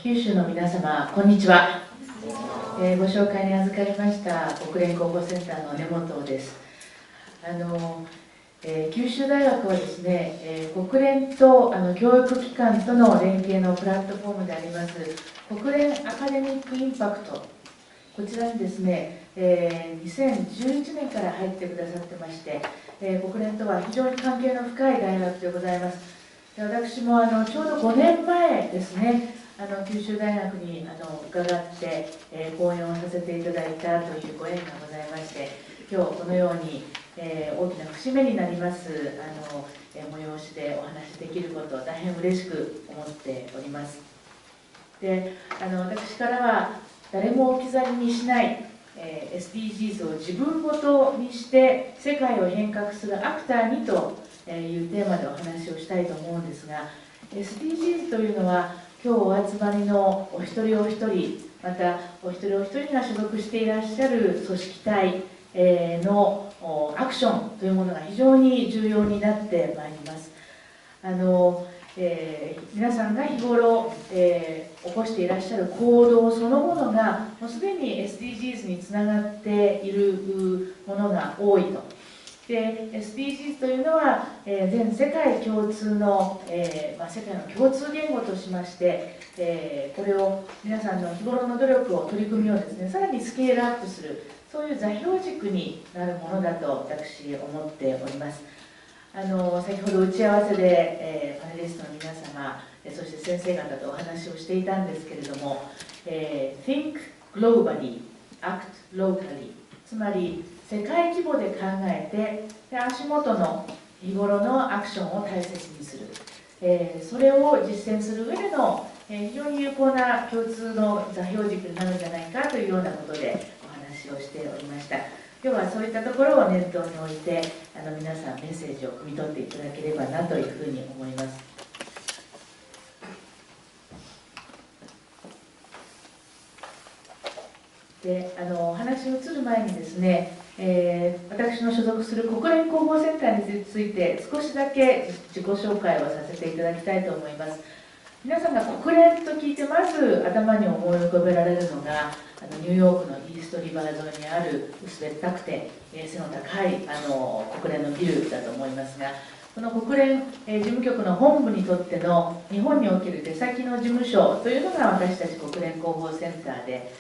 九州の皆様、こんにちは。ご紹介に預かりました国連広報センターの根本です。九州大学はですね、国連と教育機関との連携のプラットフォームであります国連アカデミックインパクト、こちらにですね、2011年から入ってくださってまして、国連とは非常に関係の深い大学でございます。で、私もちょうど5年前ですね、九州大学に伺って、講演をさせていただいたというご縁がございまして、今日このように、大きな節目になります催しでお話しできることを大変嬉しく思っております。で、私からは誰も置き去りにしない、SDGs を自分ごとにして世界を変革するアクターにというテーマでお話をしたいと思うんですが、 SDGs というのは今日お集まりのお一人お一人、またお一人お一人が所属していらっしゃる組織体のアクションというものが非常に重要になってまいります。皆さんが日頃、起こしていらっしゃる行動そのものがもうすでに SDGs につながっているものが多いと。で、 SDGs というのは、全世界共通の、世界の共通言語としまして、これを皆さんの日頃の努力を取り組みをですね、さらにスケールアップする、そういう座標軸になるものだと私思っております。先ほど打ち合わせで、パネリストの皆様、そして先生方とお話をしていたんですけれども、Think globally, act locally、 つまり世界規模で考えて、で足元の日頃のアクションを大切にする、それを実践する上での、非常に有効な共通の座標軸になるんじゃないかというようなことでお話をしておりました。今日はそういったところを念頭に置いて、皆さんメッセージを汲み取っていただければなというふうに思います。で、お話に移る前にですね、私の所属する国連広報センターについて少しだけ自己紹介をさせていただきたいと思います。皆さんが国連と聞いてまず頭に思い浮かべられるのがニューヨークのイーストリバー沿いにある薄べったくて背の高い国連のビルだと思いますが、この国連事務局の本部にとっての日本における出先の事務所というのが私たち国連広報センターで、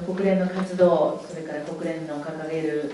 国連の活動、それから国連の掲げる、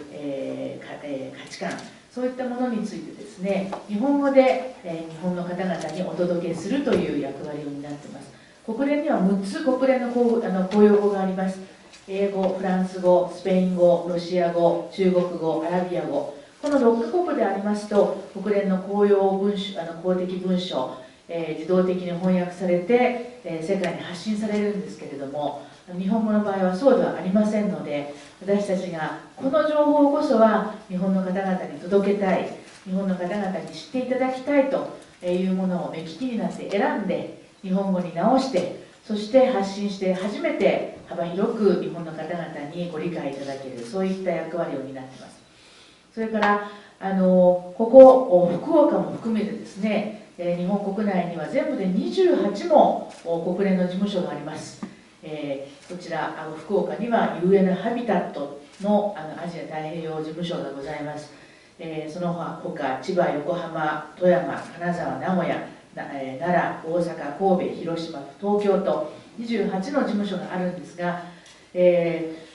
価値観、そういったものについてですね、日本語で、日本の方々にお届けするという役割を担っています。国連には6つ国連の公用語があります。英語、フランス語、スペイン語、ロシア語、中国語、アラビア語、この6カ国でありますと、国連の公用文書、公的文書、自動的に翻訳されて、世界に発信されるんですけれども、日本語の場合はそうではありませんので、私たちがこの情報こそは日本の方々に届けたい、日本の方々に知っていただきたいというものを目利きになって選んで日本語に直して、そして発信して初めて幅広く日本の方々にご理解いただける、そういった役割を担っています。それからここ福岡も含めてですね、日本国内には全部で28も国連の事務所があります。こちら福岡には UN ハビタットのアジア太平洋事務所がございます。その他千葉、横浜、富山、金沢、名古屋、奈良、大阪、神戸、広島、東京と28の事務所があるんですが、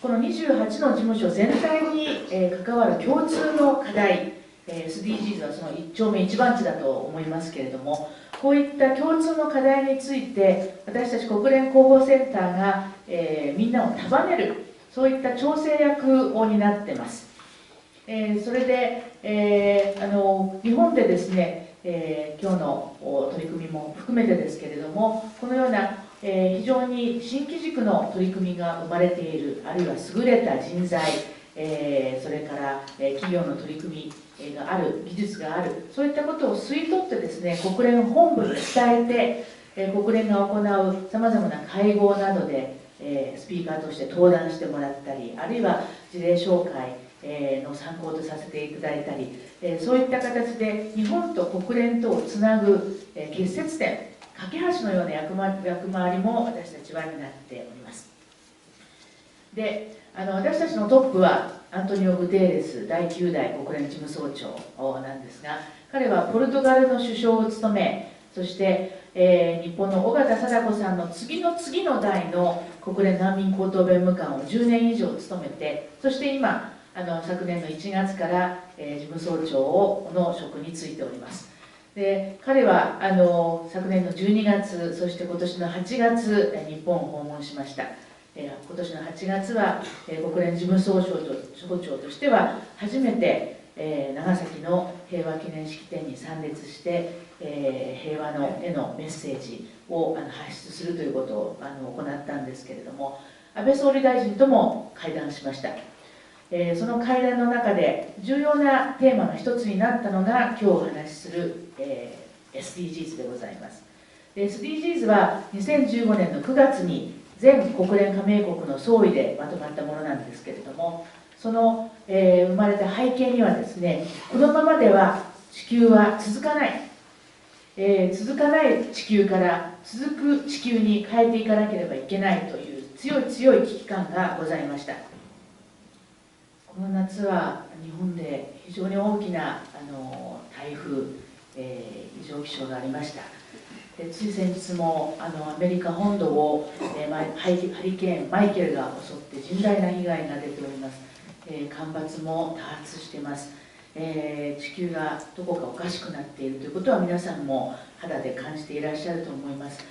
この28の事務所全体に関わる共通の課題、SDGs はその一丁目一番地だと思いますけれども、こういった共通の課題について私たち国連広報センターが、みんなを束ねる、そういった調整役を担っています。それで、日本でですね、今日の取り組みも含めてですけれども、このような、非常に新機軸の取り組みが生まれている、あるいは優れた人材、それから、企業の取り組みがある、技術がある、そういったことを吸い取ってですね、国連本部に伝えて、国連が行うさまざまな会合などで、スピーカーとして登壇してもらったり、あるいは事例紹介の参考とさせていただいたり、そういった形で日本と国連とをつなぐ結節点、架け橋のような役回りも私たちは担っております。で、私たちのトップはアントニオ・グテーレス第9代国連事務総長なんですが、彼はポルトガルの首相を務め、そして、日本の緒方貞子さんの次の次の代の国連難民高等弁務官を10年以上務めて、そして今昨年の1月から、事務総長の職に就いております。で、彼は昨年の12月、そして今年の8月日本を訪問しました。今年の8月は国連事務総長としては初めて長崎の平和記念式典に参列して平和へのメッセージを発出するということを行ったんですけれども、安倍総理大臣とも会談しました。その会談の中で重要なテーマの一つになったのが今日お話しする SDGs でございます。SDGs は2015年の9月に全国連加盟国の総意でまとまったものなんですけれども、その、生まれた背景にはですね、このままでは地球は続かない、続かない地球から続く地球に変えていかなければいけないという強い危機感がございました。この夏は日本で非常に大きな台風、異常気象がありました。つい先日もアメリカ本土をハリケーンマイケルが襲って甚大な被害が出ております。干ばつも多発しています。地球がどこかおかしくなっているということは皆さんも肌で感じていらっしゃると思います。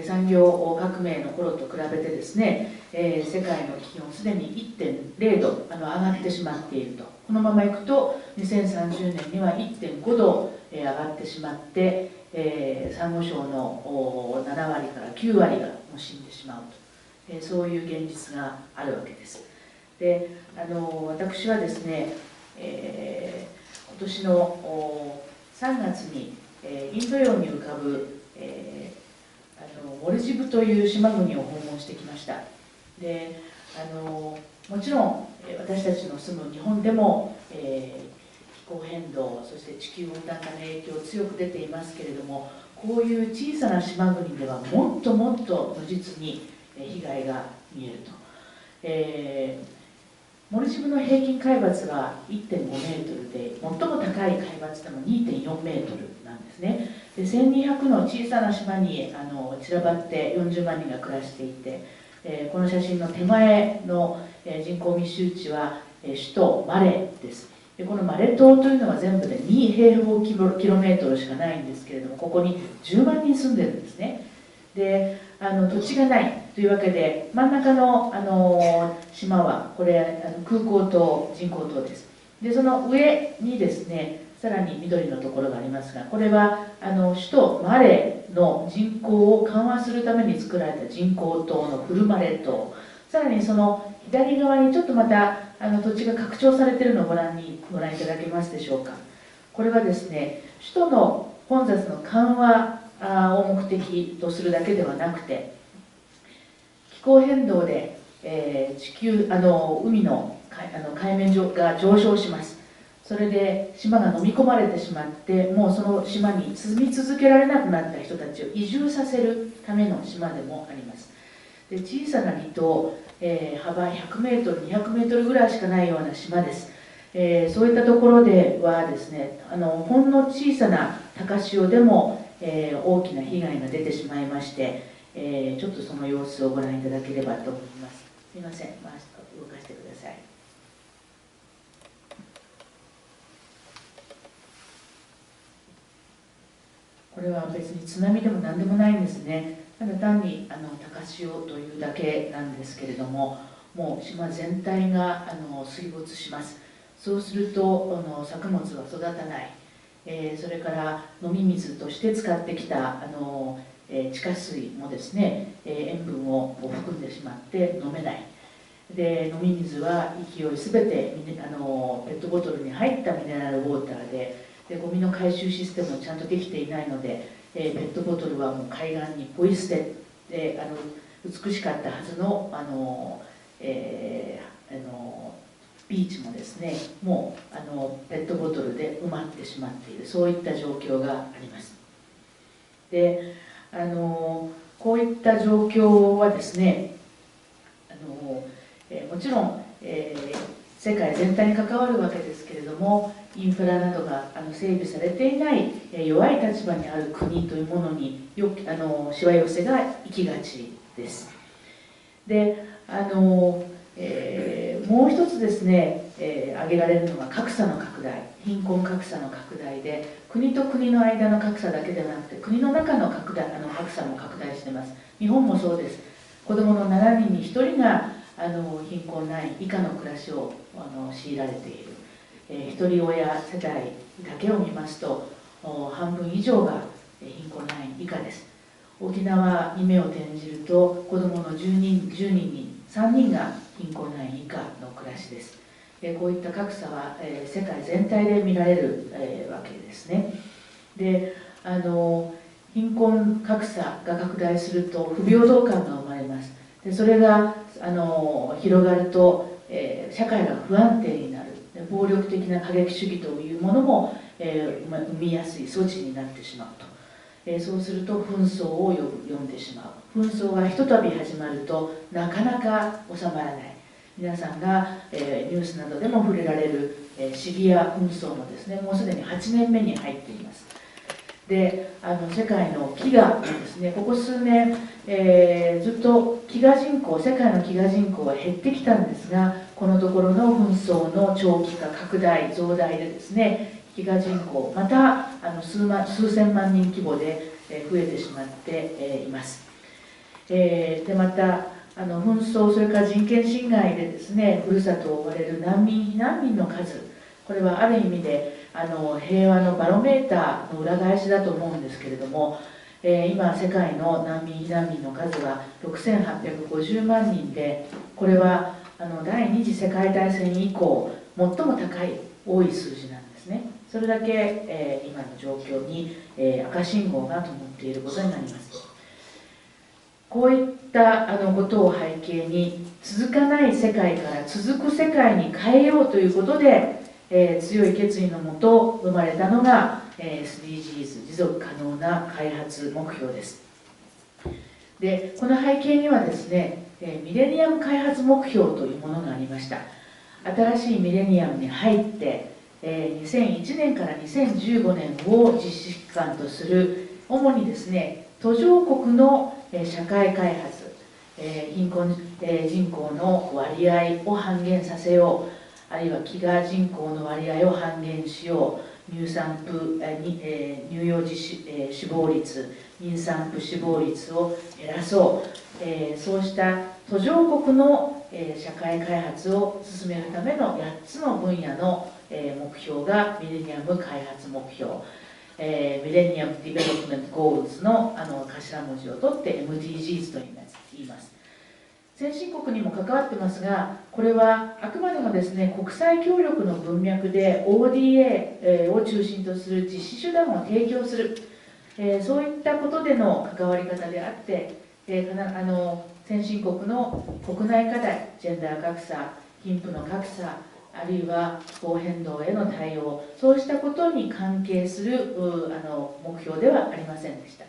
産業革命の頃と比べてですね、世界の気温すでに 1.0 度上がってしまっていると。このままいくと2030年には 1.5 度上がってしまって、サンゴ礁の7割から9割がもう死んでしまうと、そういう現実があるわけです。で、私はですね、今年の3月にインド洋に浮かぶモルジブという島国を訪問してきました。で、もちろん私たちの住む日本でも、気候変動、そして地球温暖化の影響強く出ていますけれども、こういう小さな島国ではもっともっと如実に被害が見えると。モルジブの平均海抜は 1.5 メートルで、最も高い海抜でも 2.4 メートルなんですね。で、1200の小さな島に散らばって40万人が暮らしていて、この写真の手前の人口密集地は首都マレーです。で、このマレ島というのは全部で2平方キロメートルしかないんですけれども、ここに10万人住んでるんですね。で、土地がないというわけで、真ん中の、島はこれ空港と人工島です。で、その上にですね、さらに緑のところがありますが、これは首都マレーの人口を緩和するために作られた人工島のフルマレー島、さらにその左側にちょっとまた土地が拡張されているのをご覧いただけますでしょうか。これはですね、首都の混雑の緩和を目的とするだけではなくて、気候変動で、海の海面が上昇します。それで島が飲み込まれてしまって、もうその島に住み続けられなくなった人たちを移住させるための島でもあります。で、小さな離島、幅100メートル200メートルぐらいしかないような島です。そういったところではですね、ほんの小さな高潮でも、大きな被害が出てしまいまして、ちょっとその様子をご覧いただければと思います。すみません、動かしてください。これは別に津波でも何でもないんですね。ただ単に高潮というだけなんですけれども、もう島全体が水没します。そうすると作物は育たない、それから飲み水として使ってきた地下水もですね、塩分を含んでしまって飲めない。で、飲み水は勢いすべてペットボトルに入ったミネラルウォーターで、ゴミの回収システムもちゃんとできていないので、ペットボトルはもう海岸にポイ捨てで、美しかったはずのビーチもですね、もうペットボトルで埋まってしまっている、そういった状況があります。で、こういった状況はですね、もちろん、世界全体に関わるわけですけれども、インフラなどが整備されていない弱い立場にある国というものにしわ寄せが行きがちです。で、もう一つですね、挙げられるのが格差の拡大、貧困格差の拡大で、国と国の間の格差だけではなくて、国の中の格差も拡大しています。日本もそうです。子どもの7人に1人が貧困ライン以下の暮らしを強いられている。一人親世帯だけを見ますと、半分以上が貧困ライン以下です。沖縄に目を転じると、子どもの10人に3人が貧困ライン以下の暮らしです。こういった格差は世界全体で見られるわけですね。で、貧困格差が拡大すると不平等感が生まれます。でそれが広がると、社会が不安定になる、暴力的な過激主義というものも、生みやすい措置になってしまうと。そうすると紛争を呼んでしまう。紛争がひとたび始まるとなかなか収まらない。皆さんが、ニュースなどでも触れられる、シリア紛争もですね、もうすでに8年目に入っています。で、世界の飢餓もですね、ここ数年、ずっと世界の飢餓人口は減ってきたんですが、このところの紛争の長期化、拡大、増大でですね、飢餓人口、また数千万人規模で増えてしまっています。でまた紛争、それから人権侵害でですね、ふるさとを追われる避難民の数、これはある意味で平和のバロメーターの裏返しだと思うんですけれども、今世界の避難民の数は6850万人で、これは第二次世界大戦以降最も高い多い数字なんですね。それだけ、今の状況に、赤信号が灯っていることになります。こういったことを背景に、続かない世界から続く世界に変えようということで、強い決意のもと生まれたのが、SDGs 持続可能な開発目標です。でこの背景にはですね、ミレニアム開発目標というものがありました。新しいミレニアムに入って、2001年から2015年を実施期間とする、主にですね、途上国の社会開発、貧困人口の割合を半減させよう、あるいは飢餓人口の割合を半減しよう、乳幼児死亡率、妊産婦死亡率を減らそう、そうした途上国の社会開発を進めるための8つの分野の目標がミレニアム開発目標、ミレニアム・ディベロップメント・ゴールズの頭文字を取って MDGs と言います。先進国にも関わってますが、これはあくまでもですね、国際協力の文脈で ODA を中心とする実施手段を提供する、そういったことでの関わり方であって、先進国の国内課題、ジェンダー格差、貧富の格差、あるいは気候変動への対応、そうしたことに関係する目標ではありませんでした。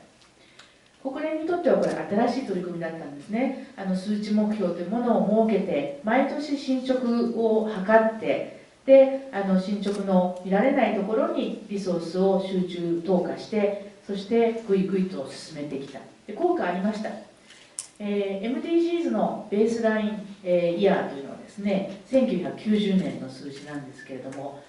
国連にとってはこれ新しい取り組みだったんですね。数値目標というものを設けて、毎年進捗を図って、で進捗の見られないところにリソースを集中投下して、そしてぐいぐいと進めてきた。で効果ありました。MDGs のベースライン、イヤーというのはですね、1990年の数字なんですけれども、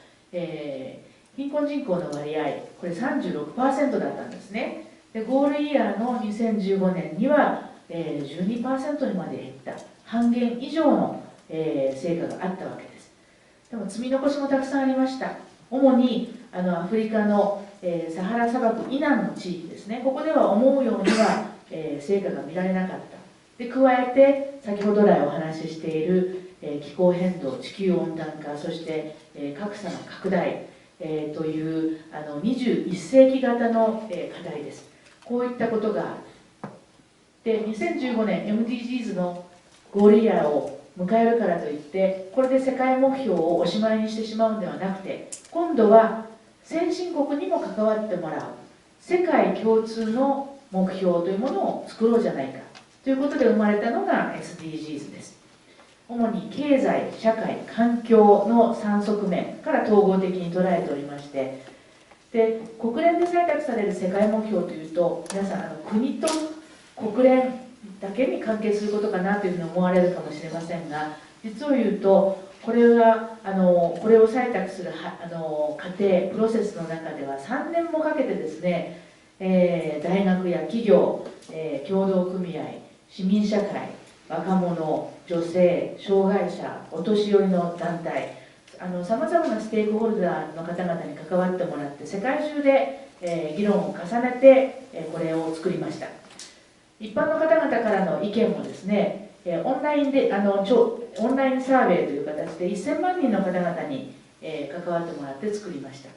貧困人口の割合、これ 36% だったんですね。でゴールイヤーの2015年には、12% にまで減った、半減以上の、成果があったわけです。でも積み残しもたくさんありました。主にアフリカの、サハラ砂漠以南の地域ですね、ここでは思うようには、成果が見られなかった。で加えて、先ほど来お話ししている、気候変動、地球温暖化、そして、格差の拡大、という21世紀型の、課題です。こういったことがある。で、2015年 MDGs のゴールイヤーを迎えるからといって、これで世界目標をおしまいにしてしまうのではなくて、今度は先進国にも関わってもらう、世界共通の目標というものを作ろうじゃないかということで生まれたのが SDGs です。主に経済、社会、環境の3側面から統合的に捉えておりまして、で国連で採択される世界目標というと、皆さん国と国連だけに関係することかなというふうに思われるかもしれませんが、実を言うとこれを採択する過程プロセスの中では3年もかけてですね、大学や企業、協同組合、市民社会、若者、女性、障害者、お年寄りの団体、さまざまなステークホルダーの方々に関わってもらって、世界中で、議論を重ねて、これを作りました。一般の方々からの意見もですね、オンラインサーベイという形で1000万人の方々に、関わってもらって作りました。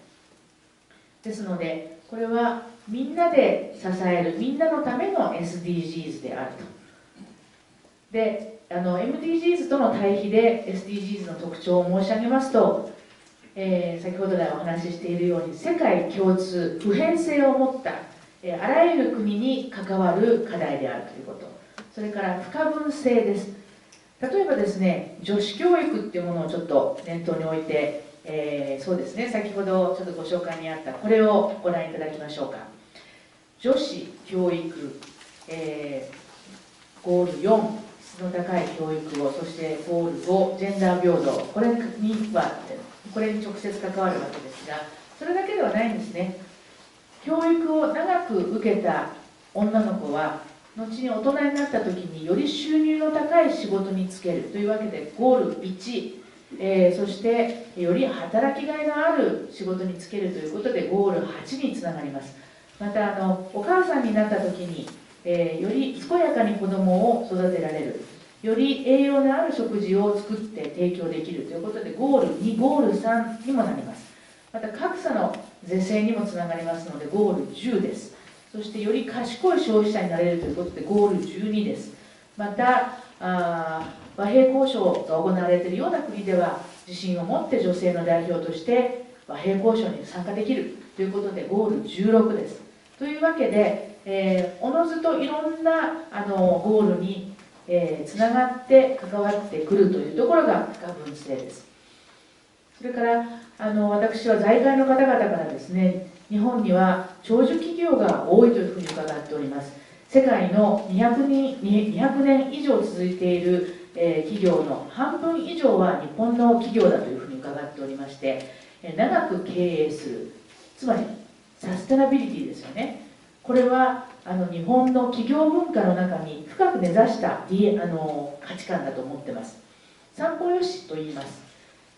ですので、これはみんなで支える、みんなのための SDGs であると。で、MDGs との対比で SDGs の特徴を申し上げますと、先ほど来お話ししているように、世界共通、普遍性を持った、あらゆる国に関わる課題であるということ、それから不可分性です。例えばですね、女子教育っていうものをちょっと念頭に置いて、そうですね、先ほどちょっとご紹介にあったこれをご覧いただきましょうか。女子教育、ゴール4、質の高い教育を、そしてゴール5、ジェンダー平等、これに直接関わるわけですが、それだけではないんですね。教育を長く受けた女の子は後に大人になった時により収入の高い仕事に就けるというわけで、ゴール1、そしてより働きがいのある仕事に就けるということでゴール8につながります。またお母さんになった時に、より健やかに子供を育てられる、より栄養のある食事を作って提供できるということでゴール2、ゴール3にもなります。また格差の是正にもつながりますのでゴール10です。そしてより賢い消費者になれるということでゴール12です。また和平交渉が行われているような国では自信を持って女性の代表として和平交渉に参加できるということでゴール16です。というわけで、おのずといろんなゴールに、つながって関わってくるというところが不可分性です。それから私は財界の方々からですね、日本には長寿企業が多いというふうに伺っております。世界の200年以上続いている、企業の半分以上は日本の企業だというふうに伺っておりまして、長く経営する、つまりサステナビリティですよね。これは日本の企業文化の中に深く根ざした価値観だと思ってます。三方よしと言います。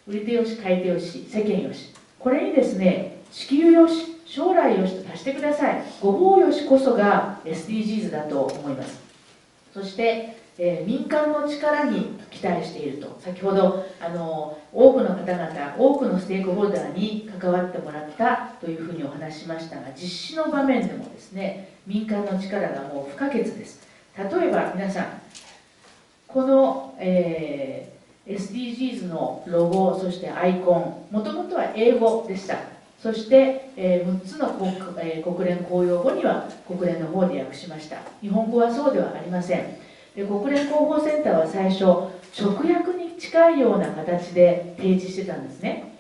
売り手よし、買い手よし、世間よし。これにですね、地球よし、将来よしと足してください。五方よしこそが SDGs だと思います。そして、民間の力に期待していると。先ほど多くの方々、多くのステークホルダーに関わってもらったというふうにお話ししましたが、実施の場面でもですね、民間の力がもう不可欠です。例えば皆さん、この、SDGs のロゴ、そしてアイコン、もともとは英語でした。そして、6つの国連公用語には国連の方で訳しました。日本語はそうではありません。で、国連広報センターは最初、直訳に近いような形で提示してたんですね。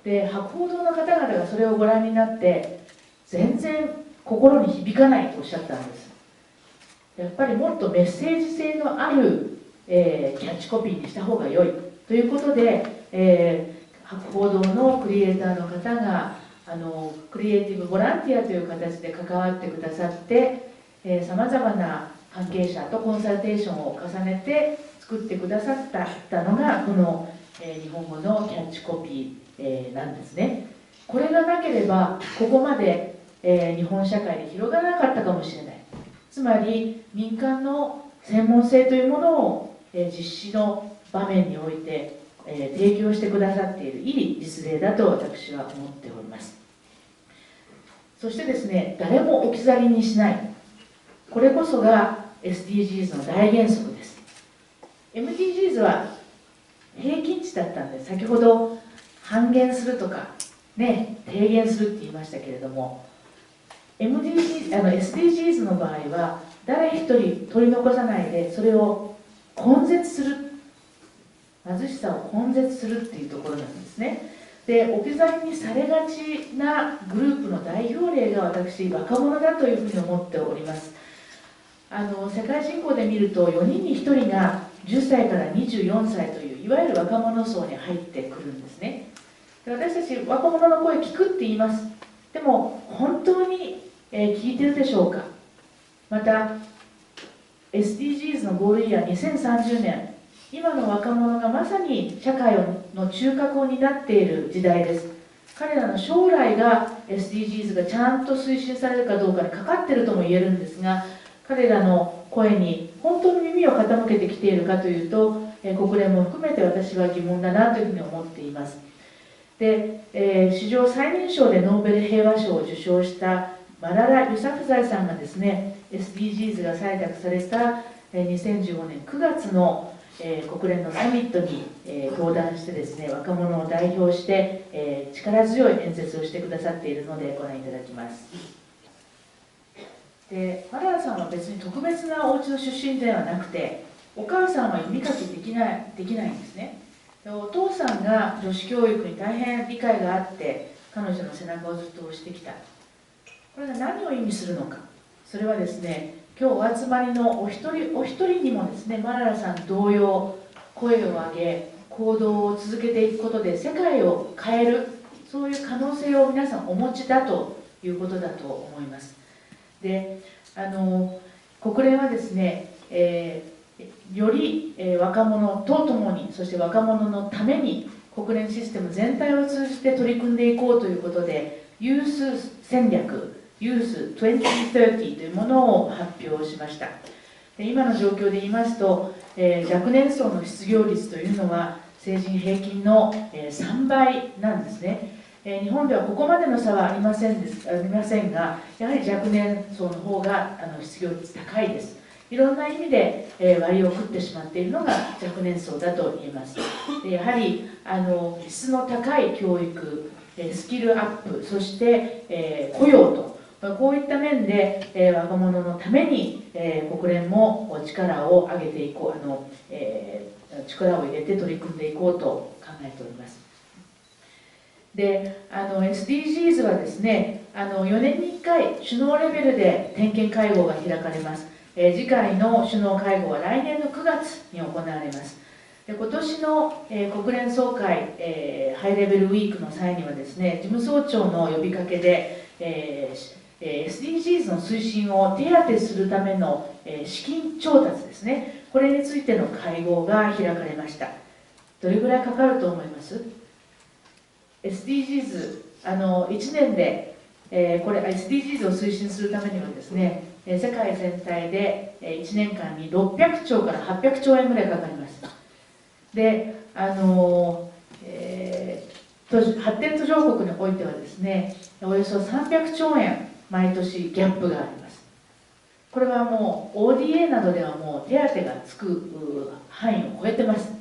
で、博報堂の方々がそれをご覧になって、全然心に響かないとおっしゃったんです。やっぱりもっとメッセージ性のあるキャッチコピーにした方が良いということで、博報堂のクリエイターの方がクリエイティブボランティアという形で関わってくださってさまざまな関係者とコンサルテーションを重ねて作ってくださったのがこの、日本語のキャッチコピー、なんですね。これがなければここまで、日本社会で広がらなかったかもしれない。つまり民間の専門性というものを、実施の場面において、提供してくださっているいい実例だと私は思っております。そしてですね、誰も置き去りにしない、これこそが SDGs の大原則です。 MDGs は平均値だったんです。先ほど半減するとかね、低減するって言いましたけれども、SDGs の場合は誰一人取り残さないでそれを根絶する、貧しさを根絶するっていうところなんですね。で、置き去りにされがちなグループの代表例が私、若者だというふうに思っております。世界人口で見ると4人に1人が10歳から24歳といういわゆる若者層に入ってくるんですね。で、私たち若者の声聞くって言います。でも本当に、聞いてるでしょうか。また SDGs のゴールイヤー2030年、今の若者がまさに社会の中核を担っている時代です。彼らの将来が SDGs がちゃんと推進されるかどうかにかかっているとも言えるんですが、彼らの声に本当に耳を傾けてきているかというと、国連も含めて私は疑問だなというふうに思っています。で、史上最年少でノーベル平和賞を受賞したマララ・ユサフザイさんがですね、SDGs が採択された2015年9月の国連のサミットに登壇してですね、若者を代表して力強い演説をしてくださっているのでご覧いただきます。で、マララさんは別に特別なお家の出身ではなくて、お母さんは読み書きできないんですね。で、お父さんが女子教育に大変理解があって彼女の背中をずっと押してきた。これが何を意味するのか。それはですね、今日お集まりのお一人お一人にもですね、マララさん同様声を上げ行動を続けていくことで世界を変える、そういう可能性を皆さんお持ちだということだと思います。で、国連はですね、より若者とともに、そして若者のために国連システム全体を通じて取り組んでいこうということで、ユース戦略、ユース2030というものを発表しました。で、今の状況で言いますと、若年層の失業率というのは成人平均の3倍なんですね。日本ではここまでの差はありませんが、やはり若年層の方が失業率高いです。いろんな意味で割を食ってしまっているのが若年層だと言えます。で、やはり質の高い教育、スキルアップ、そして雇用と、こういった面で若者のために国連も力を上げていこう、力を入れて取り組んでいこうと考えております。で、SDGs はですね、4年に1回首脳レベルで点検会合が開かれます。次回の首脳会合は来年の9月に行われます。で、今年の、国連総会、ハイレベルウィークの際にはですね、事務総長の呼びかけで、SDGs の推進を手当てするための、資金調達ですね、これについての会合が開かれました。どれぐらいかかると思います？ SDGs、1年で、これ SDGs を推進するためにはですね、世界全体で1年間に600兆から800兆円ぐらいかかります。で、発展途上国においてはですね、およそ300兆円毎年ギャップがあります。これはもう ODA などではもう手当がつく範囲を超えてます。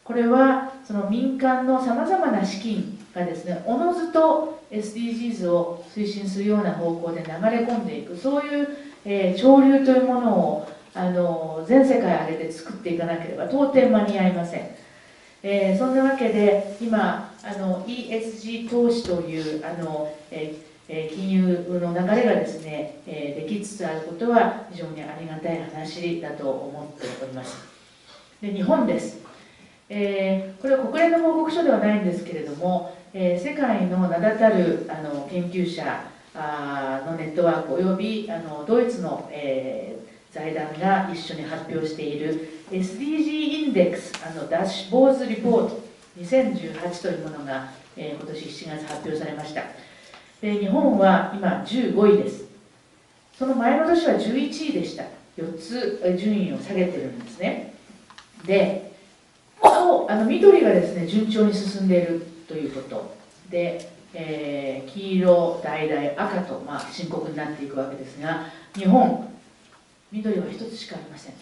これはその民間のさまざまな資金がですね、おのずと SDGs を推進するような方向で流れ込んでいく、そういう、潮流というものを全世界挙げて作っていかなければ到底間に合いません。そんなわけで今ESG 投資という金融の流れがですね、できつつあることは非常にありがたい話だと思っております。で、日本です。これは国連の報告書ではないんですけれども、世界の名だたる研究者のネットワークおよびドイツの、財団が一緒に発表している SDG インデックスダッシュボーズリポート2018というものが、今年7月発表されました。で、日本は今15位です。その前の年は11位でした。4つ順位を下げてるんですね。で、緑がですね、順調に進んでいるということで、黄色、橙、赤と、深刻になっていくわけですが、日本、緑は一つしかありません。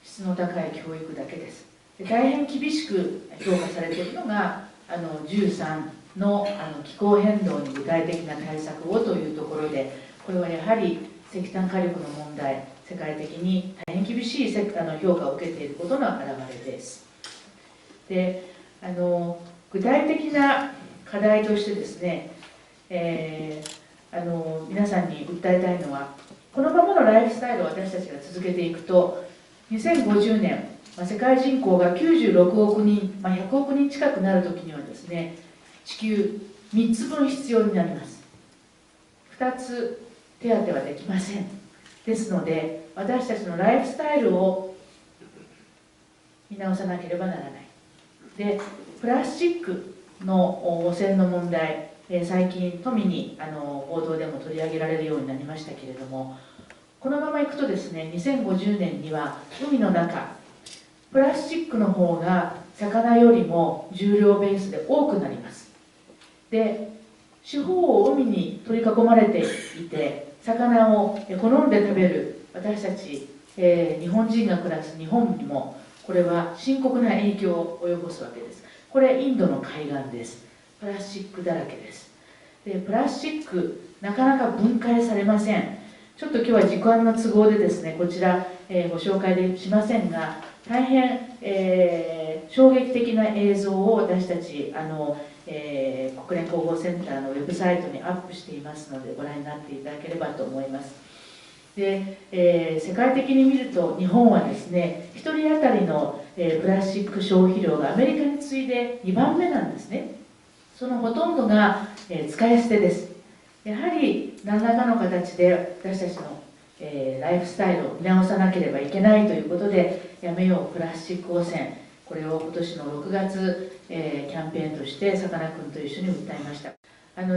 質の高い教育だけです。で、大変厳しく評価されているのが13の気候変動に具体的な対策をというところで、これはやはり石炭火力の問題、世界的に大変厳しい評価を受けていることの表れです。で、具体的な課題としてですね、皆さんに訴えたいのは、このままのライフスタイルを私たちが続けていくと、2050年、世界人口が96億人、100億人近くなるときにはですね、地球3つ分必要になります。2つ手当てはできません。ですので、私たちのライフスタイルを見直さなければならない。で、プラスチックの汚染の問題、最近富に報道でも取り上げられるようになりましたけれども、このままいくとですね、2050年には海の中、プラスチックの方が魚よりも重量ベースで多くなります。で、四方を海に取り囲まれていて、魚を好んで食べる私たち、日本人が暮らす日本にも、これは深刻な影響を及ぼすわけです。これインドの海岸です。プラスチックだらけです。で、プラスチックなかなか分解されません。ちょっと今日は時間の都合でですね、こちら、ご紹介しませんが、大変、衝撃的な映像を私たち国連広報センターのウェブサイトにアップしていますので、ご覧になっていただければと思います。で、世界的に見ると日本はですね、1人当たりの、プラスチック消費量がアメリカに次いで2番目なんですね。そのほとんどが、使い捨てです。やはり何らかの形で私たちの、ライフスタイルを見直さなければいけないということで、やめようプラスチック汚染、これを今年の6月、キャンペーンとしてさかなクンと一緒に訴えました。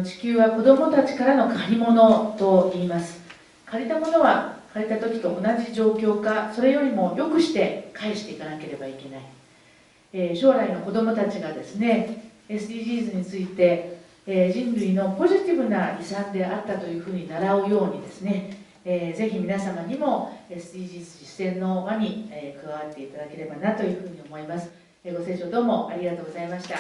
地球は子どもたちからの借り物と言います。借りたものは借りた時と同じ状況か、それよりも良くして返していかなければいけない。将来の子どもたちがですね、SDGs について、人類のポジティブな遺産であったというふうに習うようにですね、ぜひ皆様にも SDGs 実践の輪に、加わっていただければなというふうに思います。ご清聴どうもありがとうございました。